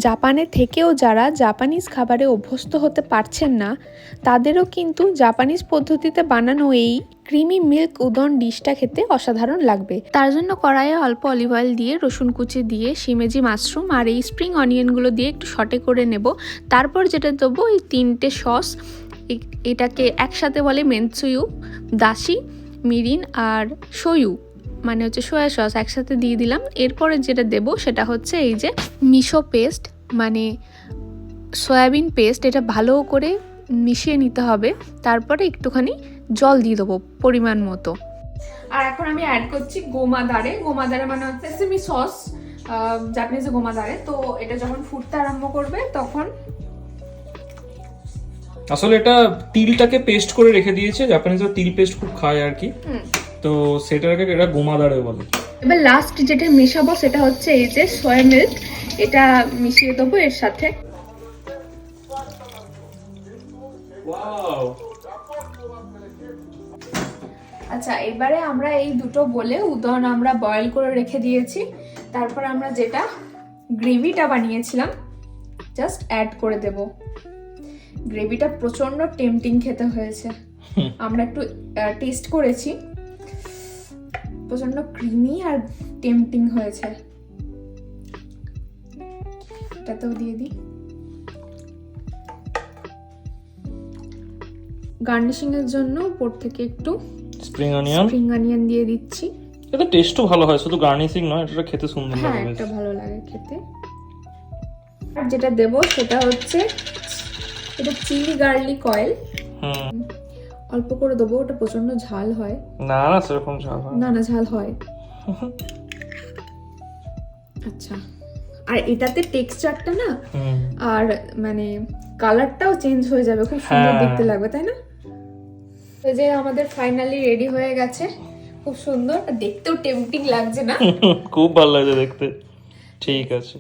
জাপানে থেকেও যারা জাপানিজ খাবারে অভ্যস্ত হতে পারছেন না, তাদেরও কিন্তু জাপানিজ পদ্ধতিতে বানানো এই ক্রিমি মিল্ক উদন ডিশটা খেতে অসাধারণ লাগবে। তার জন্য কড়াইয়ে অল্প অলিভ অয়েল দিয়ে, রসুন কুচি দিয়ে, শিমেজি মাশরুম আর এই স্প্রিং অনিয়নগুলো দিয়ে একটু সটে করে নেব। তারপর যেটা দেবো এই 3টে সস, এটাকে একসাথে বলে মেনসুয়ু, দাশি, মিরিন আর শোয়ু মানে হচ্ছে সোয়া সস একসাথে দিয়ে দিলাম। এরপরে যেটা দেব সেটা হচ্ছে এই যে মিশো পেস্ট মানে সয়াবিন পেস্ট, এটা ভালো করে মিশিয়ে নিতে হবে। তারপরে একটুখানি জল দিয়ে দেবো পরিমাণ মতো। আর এখন আমি অ্যাড করছি গোমাদারে। গোমাদারে মানে হচ্ছে সেমি সস, জাপানিজে গোমাদারে। তো এটা যখন ফুটতে আরম্ভ করবে তখন, আসলে এটা তিলটাকে পেস্ট করে রেখে দিয়েছে, জাপানিজরা তিল পেস্ট খুব খায় আর কি, তো সেটাকে এটা গোমাদারে বলে। এবার লাস্ট যেটা মেশাবো সেটা হচ্ছে এই যে সয়া মিল্ক, এটা মিশিয়ে দেবো এর সাথে। আচ্ছা, এবারে আমরা এই দুটো বলে উদন আমরা বয়েল করে রেখে দিয়েছি। তারপর আমরা যেটা গ্রেভিটা বানিয়েছিলাম জাস্ট অ্যাড করে দেব। গ্রেভিটা প্রচন্ড টেম্পটিং খেতে হয়েছে, আমরা একটু টেস্ট করেছি, প্রচন্ড ক্রিমি আর টেম্পটিং হয়েছে। এটাতেও দিয়ে দিই। গার্নিশিং এর জন্য উপর থেকে একটু স্প্রিং অনিয়ন দিয়ে দিচ্ছি। এটা টেস্টও ভালো হয়, শুধু গার্নিশিং নয়, এটা খেতে সুন্দর লাগে। হ্যাঁ, এটা ভালো লাগে খেতে। আর যেটা দেব সেটা হচ্ছে এটা চিলি গার্লিক অয়েল। অল্প করে দেবো, ওটা প্রচন্ড ঝাল হয়। না না, সেরকম ঝাল হয় না। না ঝাল হয়। আচ্ছা, আর এটাতে টেক্সচারটা না আর মানে কালারটাও চেঞ্জ হয়ে যাবে, খুব সুন্দর দেখতে লাগবে, তাই না? এই যে আমাদের ফাইনালি রেডি হয়ে গেছে, খুব সুন্দর, দেখতেও টেম্পটিং লাগছে না? খুব ভালো লাগছে দেখতে। ঠিক আছে।